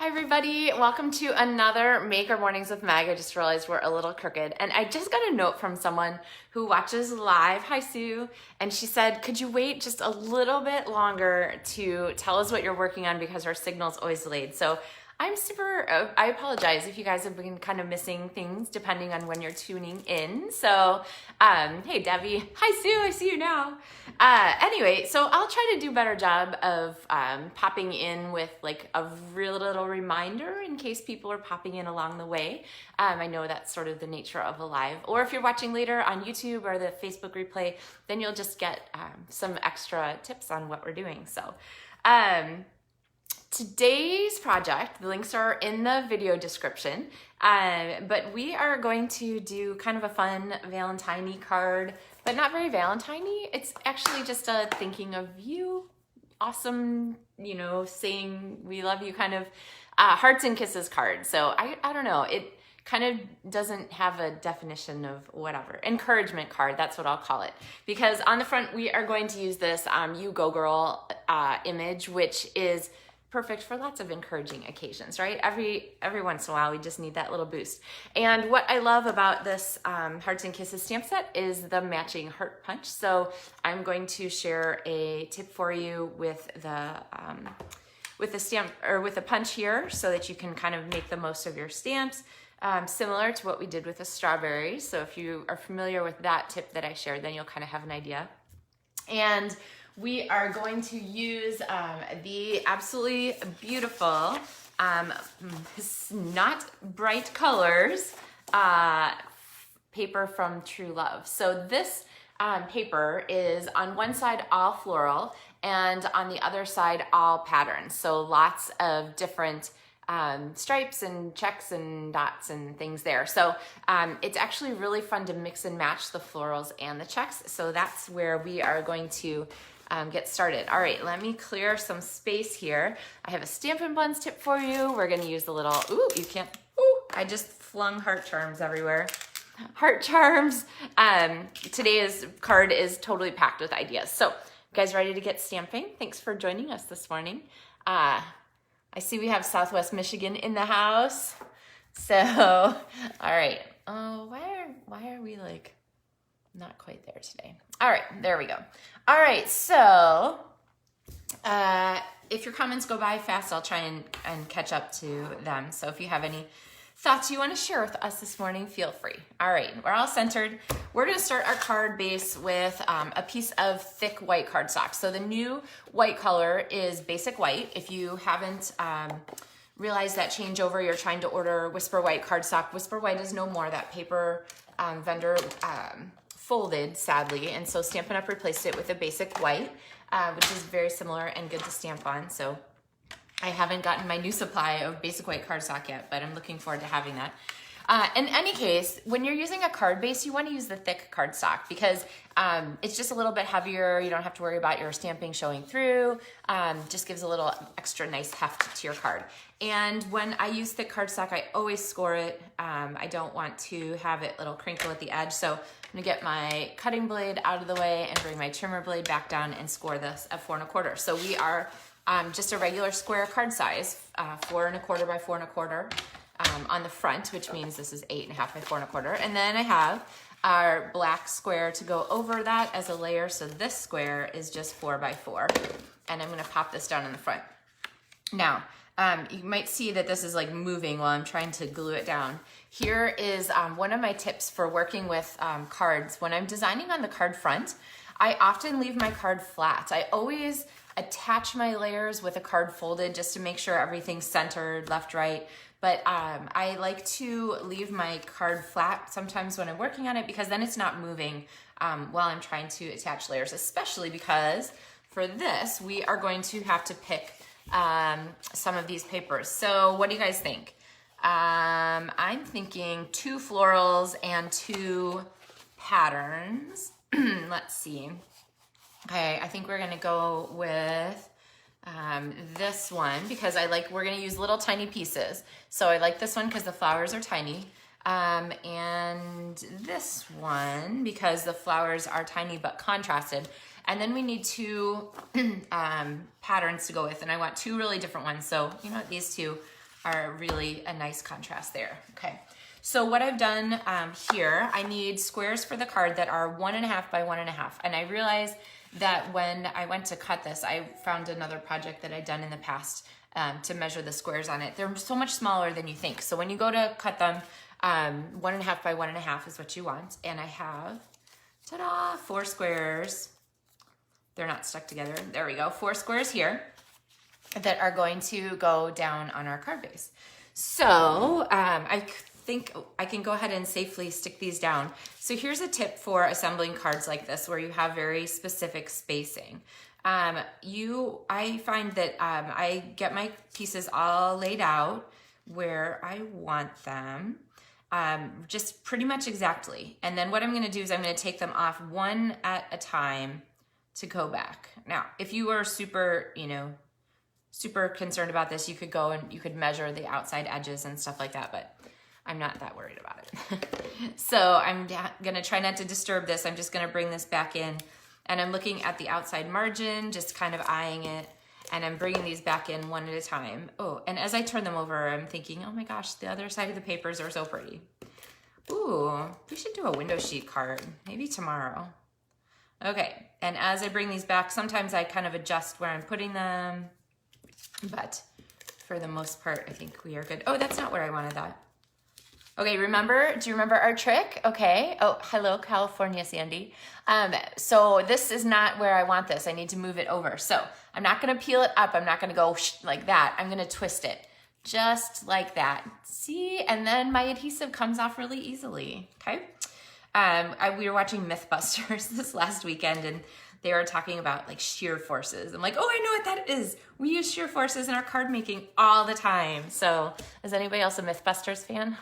Hi everybody, welcome to another Make Our Mornings with Meg. I just realized we're a little crooked and I just got a note from someone who watches live. Hi Sue. And she said, could you wait just a little bit longer to tell us what you're working on because our signal's always delayed. So I apologize if you guys have been kind of missing things depending on when you're tuning in. So, hey Debbie, hi Sue, I see you now. Anyway, so I'll try to do a better job of popping in with like a real little reminder in case people are popping in along the way. I know that's sort of the nature of a live, or if you're watching later on YouTube or the Facebook replay, then you'll just get some extra tips on what we're doing. So, today's project, the links are in the video description, but we are going to do kind of a fun Valentine-y card, but not very Valentine-y. It's actually just a thinking of you, awesome, you know, saying we love you kind of hearts and kisses card. So I don't know, it kind of doesn't have a definition of whatever. Encouragement card, that's what I'll call it. Because on the front, we are going to use this You Go Girl image, which is perfect for lots of encouraging occasions, right? Every once in a while, we just need that little boost. And what I love about this Hearts and Kisses stamp set is the matching heart punch. So I'm going to share a tip for you with the stamp or with the punch here so that you can kind of make the most of your stamps. Similar to what we did with the strawberries. So if you are familiar with that tip that I shared, then you'll kind of have an idea. And we are going to use the absolutely beautiful, not bright colors, paper from True Love. So this paper is on one side all floral and on the other side all patterns. So lots of different stripes and checks and dots and things there. So it's actually really fun to mix and match the florals and the checks. So that's where we are going to get started. All right, let me clear some space here. I have a Stampin' Buns tip for you. We're gonna use the little, ooh, you can't, ooh, I just flung heart charms everywhere. Heart charms. Today's card is totally packed with ideas. So, you guys ready to get stamping? Thanks for joining us this morning. I see we have Southwest Michigan in the house. So, all right. Oh, why are we like not quite there today? All right, there we go. All right, so if your comments go by fast, I'll try and catch up to them. So if you have any thoughts you want to share with us this morning, feel free. All right, we're all centered. We're going to start our card base with a piece of thick white cardstock. So the new white color is basic white. If you haven't realized that changeover, you're trying to order Whisper White cardstock. Whisper White is no more. That paper vendor folded, sadly, and so Stampin' Up! Replaced it with a basic white, which is very similar and good to stamp on. So I haven't gotten my new supply of basic white cardstock yet, but I'm looking forward to having that. In any case, when you're using a card base, you want to use the thick cardstock because it's just a little bit heavier. You don't have to worry about your stamping showing through. Just gives a little extra nice heft to your card. And when I use thick cardstock, I always score it. I don't want to have it little crinkle at the edge. So I'm gonna get my cutting blade out of the way and bring my trimmer blade back down and score this at 4 1/4. So we are just a regular square card size, 4 1/4 by 4 1/4 on the front, which means this is 8 1/2 by 4 1/4. And then I have our black square to go over that as a layer. So this square is just 4 by 4. And I'm gonna pop this down in the front. Now, you might see that this is like moving while I'm trying to glue it down. Here is one of my tips for working with cards. When I'm designing on the card front, I often leave my card flat. I always attach my layers with a card folded just to make sure everything's centered, left, right. But I like to leave my card flat sometimes when I'm working on it because then it's not moving while I'm trying to attach layers, especially because for this, we are going to have to pick some of these papers. So what do you guys think? I'm thinking 2 florals and 2 patterns. Let's see. Okay, I think we're gonna go with this one because we're gonna use little tiny pieces. So I like this one because the flowers are tiny. And this one because the flowers are tiny but contrasted. And then we need 2 patterns to go with, and I want 2 really different ones. So, you know, these 2 are really a nice contrast there. Okay, so what I've done here, I need squares for the card that are 1.5 by 1.5. And I realized that when I went to cut this, I found another project that I'd done in the past to measure the squares on it. They're so much smaller than you think. So when you go to cut them, 1.5 by 1.5 is what you want. And I have, ta-da, 4 squares. They're not stuck together. There we go, 4 squares here that are going to go down on our card base. So I think I can go ahead and safely stick these down. So here's a tip for assembling cards like this where you have very specific spacing. I find that I get my pieces all laid out where I want them, just pretty much exactly. And then what I'm gonna do is I'm gonna take them off one at a time to go back. Now, if you were super, super concerned about this, you could go and you could measure the outside edges and stuff like that, but I'm not that worried about it. So I'm gonna try not to disturb this. I'm just gonna bring this back in, and I'm looking at the outside margin, just kind of eyeing it, and I'm bringing these back in one at a time. Oh, and as I turn them over, I'm thinking, oh my gosh, the other side of the papers are so pretty. Ooh, we should do a window sheet card, maybe tomorrow. Okay, and as I bring these back, sometimes I kind of adjust where I'm putting them, but for the most part, I think we are good. Oh, that's not where I wanted that. Okay, do you remember our trick? Okay, oh, hello, California, Sandy. So this is not where I want this. I need to move it over. So I'm not gonna peel it up. I'm not gonna go like that. I'm gonna twist it, just like that. See, and then my adhesive comes off really easily, okay? We were watching Mythbusters this last weekend, and they were talking about like shear forces. I'm like, oh, I know what that is. We use shear forces in our card making all the time. So is anybody else a Mythbusters fan?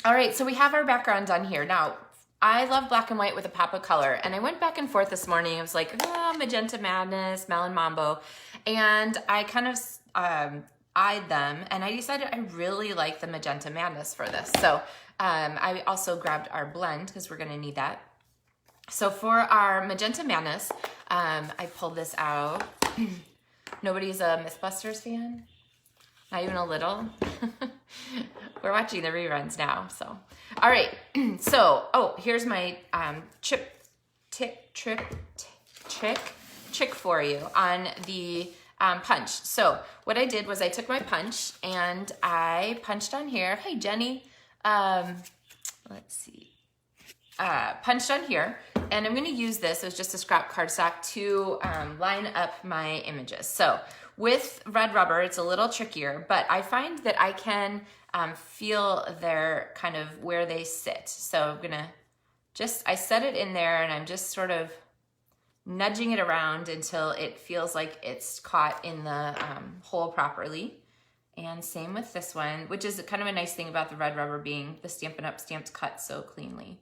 All right, so we have our background done here. Now, I love black and white with a pop of color, and I went back and forth this morning. I was like, Magenta Madness, Melon Mambo, and I kind of eyed them, and I decided I really like the Magenta Madness for this. So I also grabbed our blend because we're gonna need that. So for our Magenta Madness, I pulled this out. Nobody's a Mythbusters fan? Not even a little? We're watching the reruns now, so. All right, so, oh, here's my trick for you on the punch. So what I did was I took my punch and I punched on here. Hey, Jenny. Let's see. Punched on here, and I'm gonna use this as just a scrap cardstock to line up my images. So with red rubber, it's a little trickier, but I find that I can feel their kind of where they sit. So I'm gonna I set it in there, and I'm just sort of nudging it around until it feels like it's caught in the hole properly. And same with this one, which is kind of a nice thing about the red rubber being the Stampin' Up! Stamps cut so cleanly.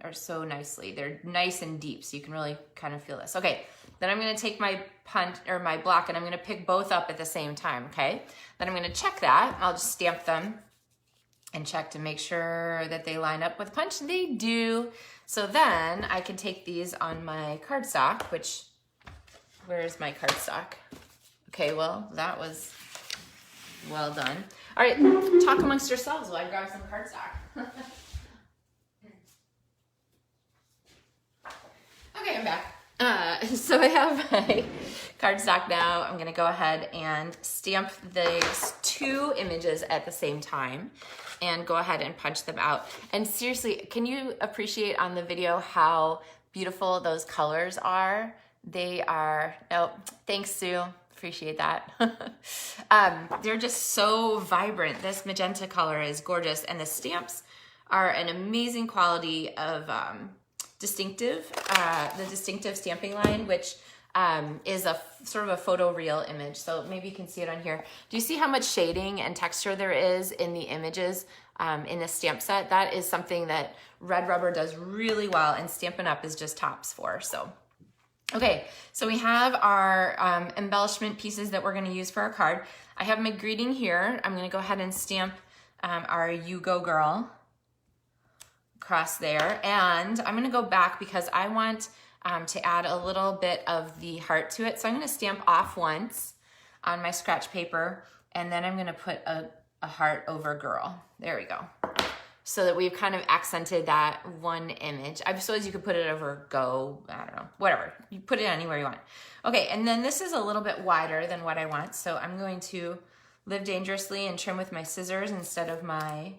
Or so nicely. They're nice and deep, so you can really kind of feel this. Okay, then I'm gonna take my punch or my block, and I'm gonna pick both up at the same time, okay? Then I'm gonna check that. I'll just stamp them and check to make sure that they line up with the punch, and they do. So then I can take these on my cardstock, which, where's my cardstock? Okay, well, that was well done. All right, talk amongst yourselves while I grab some cardstock. Okay, I'm back. So I have my cardstock now. I'm gonna go ahead and stamp these 2 images at the same time and go ahead and punch them out. And seriously, can you appreciate on the video how beautiful those colors are? They are, oh, thanks, Sue. Appreciate that. They're just so vibrant. This magenta color is gorgeous, and the stamps are an amazing quality of the distinctive stamping line, which is a sort of a photoreal image. So maybe you can see it on here. Do you see how much shading and texture there is in the images in this stamp set? That is something that red rubber does really well, and Stampin' Up! Is just tops for. So, okay, so we have our embellishment pieces that we're gonna use for our card. I have my greeting here. I'm gonna go ahead and stamp our You Go Girl across there, and I'm gonna go back because I want to add a little bit of the heart to it. So I'm gonna stamp off once, on my scratch paper, and then I'm gonna put a heart over girl. There we go. So that we've kind of accented that one image. I suppose you could put it over go, I don't know, whatever. You put it anywhere you want. Okay, and then this is a little bit wider than what I want, so I'm going to live dangerously and trim with my scissors instead of my,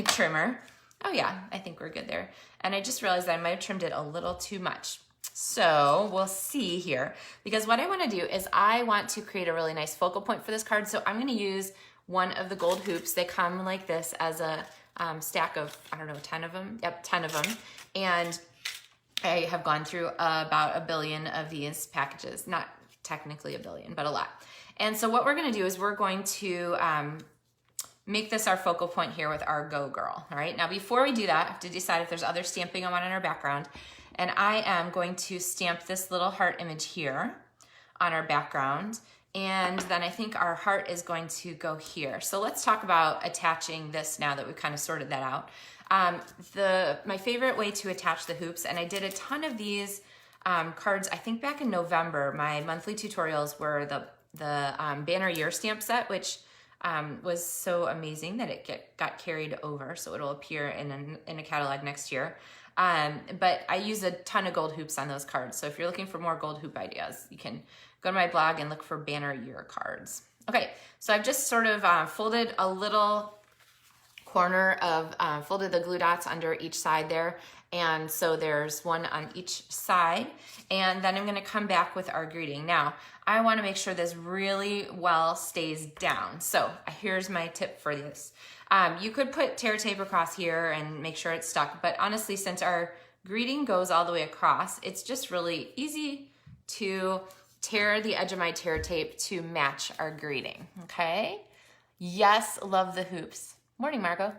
trimmer. Oh yeah, I think we're good there. And I just realized that I might have trimmed it a little too much. So we'll see here, because what I want to do is I want to create a really nice focal point for this card. So I'm going to use one of the gold hoops. They come like this as a stack of, I don't know, 10 of them. Yep, 10 of them. And I have gone through about 1 billion of these packages. Not technically 1 billion, but a lot. And so what we're going to do is we're going to make this our focal point here with our Go Girl. All right. Now, before we do that, I have to decide if there's other stamping I want in our background. And I am going to stamp this little heart image here on our background. And then I think our heart is going to go here. So let's talk about attaching this now that we've kind of sorted that out. My favorite way to attach the hoops, and I did a ton of these cards, I think back in November. My monthly tutorials were the banner year stamp set, which was so amazing that it got carried over. So it'll appear in a catalog next year. But I use a ton of gold hoops on those cards. So if you're looking for more gold hoop ideas, you can go to my blog and look for banner year cards. Okay, so I've just sort of folded a little corner of, folded the glue dots under each side there. And so there's one on each side. And then I'm gonna come back with our greeting. Now, I wanna make sure this really well stays down. So here's my tip for this. You could put tear tape across here and make sure it's stuck, but honestly, since our greeting goes all the way across, it's just really easy to tear the edge of my tear tape to match our greeting, okay? Yes, love the hoops. Morning, Margot.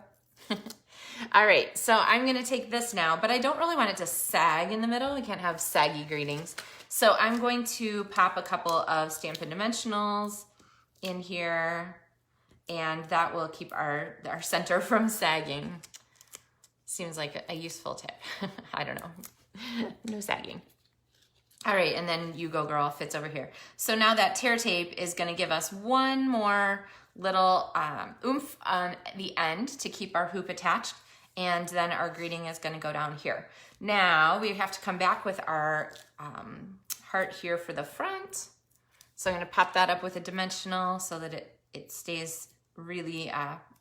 All right, so I'm gonna take this now, but I don't really want it to sag in the middle. We can't have saggy greetings. So I'm going to pop a couple of Stampin' Dimensionals in here, and that will keep our center from sagging. Seems like a useful tip. I don't know. No sagging. All right, and then You Go Girl fits over here. So now that tear tape is gonna give us one more little oomph on the end to keep our hoop attached, and then our greeting is gonna go down here. Now we have to come back with our heart here for the front. So I'm gonna pop that up with a dimensional so that it stays really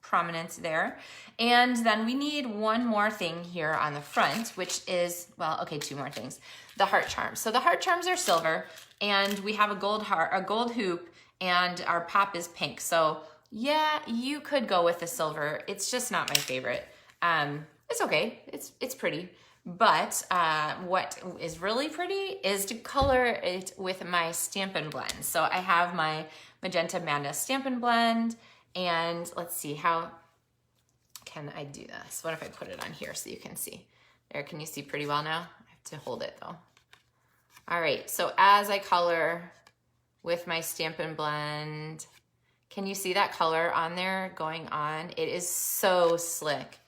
prominent there. And then we need one more thing here on the front, which is, well, okay, 2 more things. The heart charms. So the heart charms are silver, and we have a gold heart, a gold hoop, and our pop is pink. So yeah, you could go with the silver. It's just not my favorite. It's okay, it's pretty. But what is really pretty is to color it with my Stampin' Blend. So I have my Magenta Madness Stampin' Blend, and let's see, how can I do this? What if I put it on here so you can see? There, can you see pretty well now? I have to hold it though. All right, so as I color with my Stampin' Blend, can you see that color on there going on? It is so slick.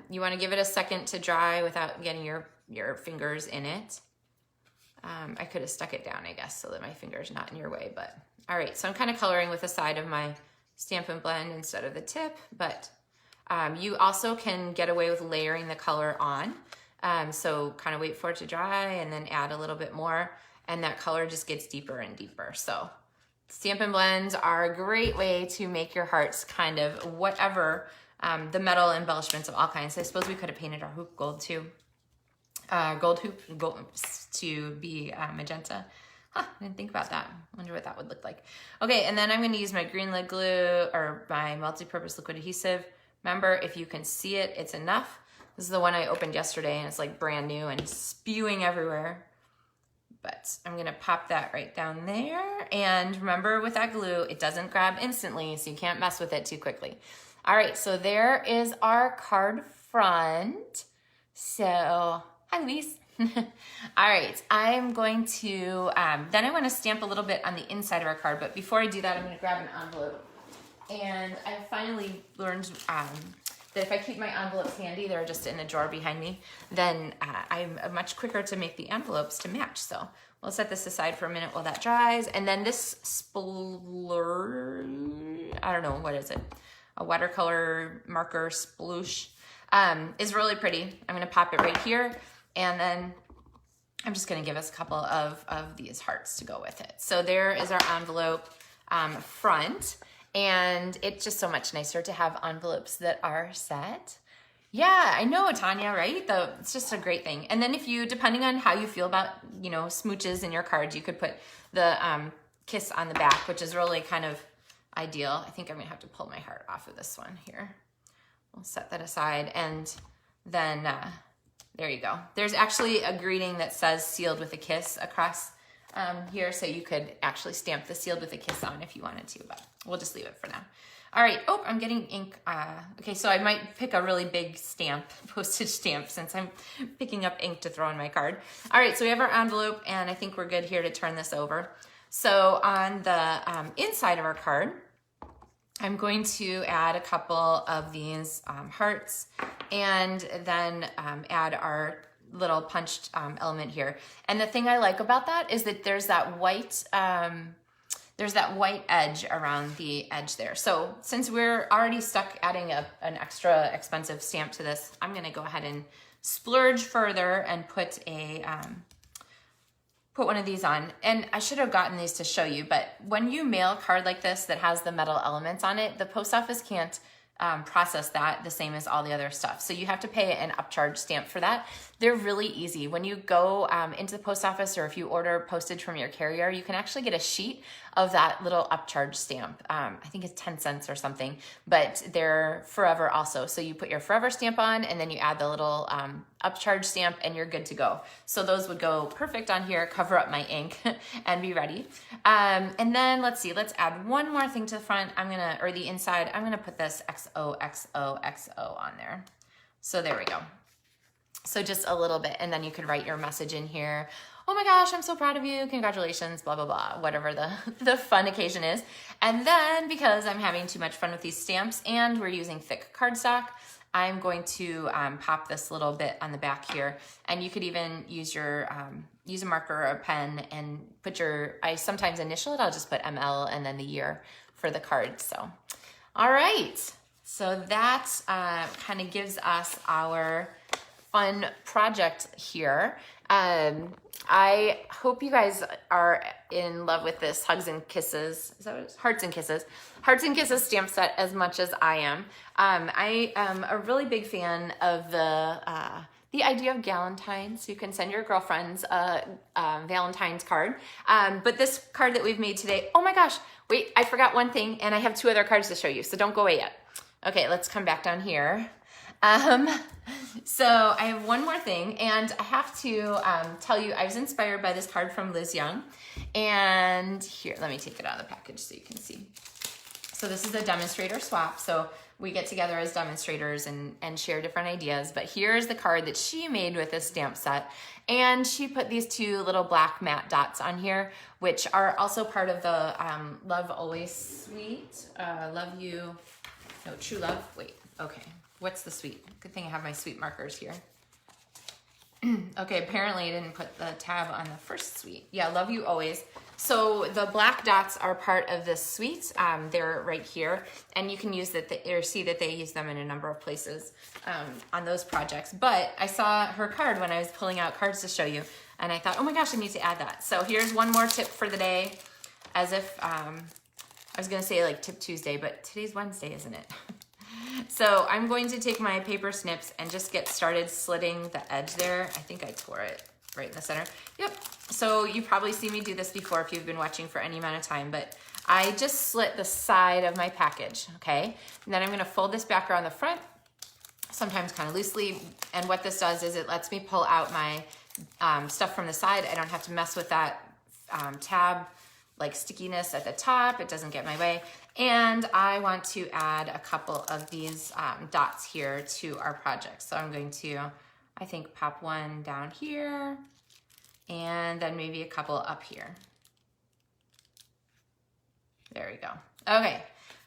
You wanna give it a second to dry without getting your fingers in it. I could have stuck it down, I guess, so that my finger's not in your way, but all right, so I'm kind of coloring with the side of my Stampin' Blend instead of the tip, but you also can get away with layering the color on. So kind of wait for it to dry and then add a little bit more, and that color just gets deeper and deeper. So Stampin' Blends are a great way to make your hearts kind of whatever, the metal embellishments of all kinds. I suppose we could have painted our hoop gold too. Gold hoop to be magenta. Huh, I didn't think about that. Wonder what that would look like. Okay, and then I'm gonna use my green lid glue or my multi-purpose liquid adhesive. Remember, if you can see it, it's enough. This is the one I opened yesterday, and it's like brand new and spewing everywhere. But I'm gonna pop that right down there. And remember, with that glue, it doesn't grab instantly, so you can't mess with it too quickly. All right, so there is our card front. So, hi Louise. All right, I'm going to, then I want to stamp a little bit on the inside of our card, but before I do that, I'm going to grab an envelope. And I finally learned that if I keep my envelopes handy, they're just in a drawer behind me, then I'm much quicker to make the envelopes to match. So we'll set this aside for a minute while that dries. And then this splur, I don't know, what is it? A watercolor marker sploosh is really pretty. I'm gonna pop it right here, and then I'm just gonna give us a couple of these hearts to go with it. So there is our envelope front, and it's just so much nicer to have envelopes that are set. Yeah, I know, Tanya, right? It's just a great thing. And then if you, depending on how you feel about, you know, smooches in your cards, you could put the kiss on the back, which is really kind of ideal. I think I'm gonna have to pull my heart off of this one here. We'll set that aside, and then there you go. There's actually a greeting that says sealed with a kiss across here, so you could actually stamp the sealed with a kiss on if you wanted to, but we'll just leave it for now. All right, oh, I'm getting ink. Okay, so I might pick a really big stamp, postage stamp, since I'm picking up ink to throw in my card. All right, so we have our envelope, and I think we're good here to turn this over. So on the inside of our card, I'm going to add a couple of these hearts, and then add our little punched element here. And the thing I like about that is that there's that white edge around the edge there. So since we're already stuck adding an extra expensive stamp to this, I'm gonna go ahead and splurge further and put one of these on. And I should have gotten these to show you, but when you mail a card like this that has the metal elements on it, the post office can't process that the same as all the other stuff. So you have to pay an upcharge stamp for that. They're really easy. When you go into the post office, or if you order postage from your carrier, you can actually get a sheet of that little upcharge stamp. I think it's 10 cents or something, but they're forever also. So you put your forever stamp on, and then you add the little upcharge stamp, and you're good to go. So those would go perfect on here, cover up my ink, and be ready. And then let's see, let's add one more thing to the front. Or the inside, I'm gonna put this XOXOXO on there. So there we go. So just a little bit, and then you could write your message in here. Oh my gosh, I'm so proud of you. Congratulations, blah, blah, blah, whatever the fun occasion is. And then because I'm having too much fun with these stamps and we're using thick cardstock, I'm going to pop this little bit on the back here. And you could even use your use a marker or a pen and put I sometimes initial it, I'll just put ML and then the year for the card. So, all right. So that kind of gives us our fun project here. I hope you guys are in love with this Hugs and Kisses. Is that what it is? Hearts and Kisses. Hearts and Kisses stamp set as much as I am. I am a really big fan of the idea of Galentine's. You can send your girlfriends a Valentine's card. But this card that we've made today, oh my gosh, wait, I forgot one thing, and I have two other cards to show you, so don't go away yet. Okay, let's come back down here. So I have one more thing, and I have to tell you, I was inspired by this card from Liz Young. And here, let me take it out of the package so you can see. So this is a demonstrator swap. So we get together as demonstrators and share different ideas. But here's the card that she made with this stamp set. And she put these two little black matte dots on here, which are also part of the Love Always suite. True Love, wait, okay. What's the suite? Good thing I have my suite markers here. Okay, apparently I didn't put the tab on the first suite. Yeah, Love You Always. So the black dots are part of this suite. They're right here, and you can use that, or see that they use them in a number of places on those projects. But I saw her card when I was pulling out cards to show you, and I thought, oh my gosh, I need to add that. So here's one more tip for the day, as if, I was gonna say like Tip Tuesday, but today's Wednesday, isn't it? So I'm going to take my paper snips and just get started slitting the edge there. I think I tore it right in the center. Yep. So you've probably seen me do this before if you've been watching for any amount of time, but I just slit the side of my package, okay? And then I'm gonna fold this back around the front, sometimes kind of loosely. And what this does is it lets me pull out my stuff from the side. I don't have to mess with that tab like stickiness at the top. It doesn't get in my way. And I want to add a couple of these dots here to our project. So I'm going to, I think, pop one down here and then maybe a couple up here. There we go. Okay,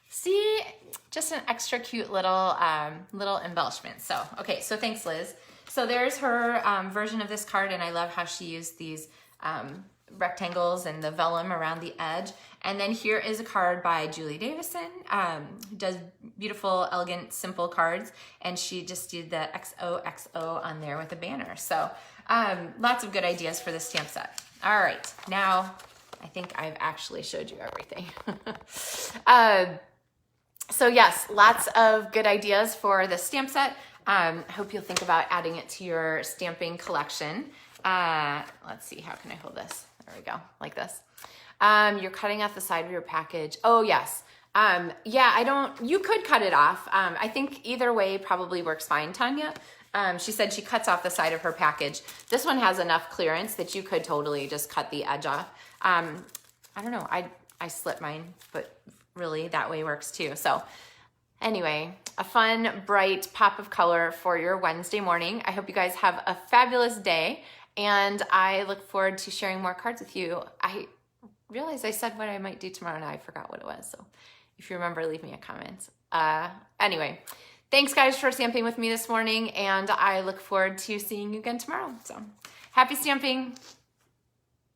See, just an extra cute little little embellishment. So, okay, so thanks, Liz. So there's her version of this card, and I love how she used these rectangles and the vellum around the edge. And then here is a card by Julie Davison, who does beautiful, elegant, simple cards, and she just did the XOXO on there with a banner. So lots of good ideas for this stamp set. All right, now I think I've actually showed you everything. So yes, lots of good ideas for the stamp set. Hope you'll think about adding it to your stamping collection. Let's see, how can I hold this? There we go, like this. You're cutting off the side of your package. Oh yes. Yeah, you could cut it off. I think either way probably works fine, Tanya. She said she cuts off the side of her package. This one has enough clearance that you could totally just cut the edge off. I don't know, I slit mine, but really that way works too. So anyway, a fun, bright pop of color for your Wednesday morning. I hope you guys have a fabulous day, and I look forward to sharing more cards with you. I realized I said what I might do tomorrow, and I forgot what it was. So if you remember, leave me a comment. Anyway, thanks guys for stamping with me this morning, and I look forward to seeing you again tomorrow. So happy stamping.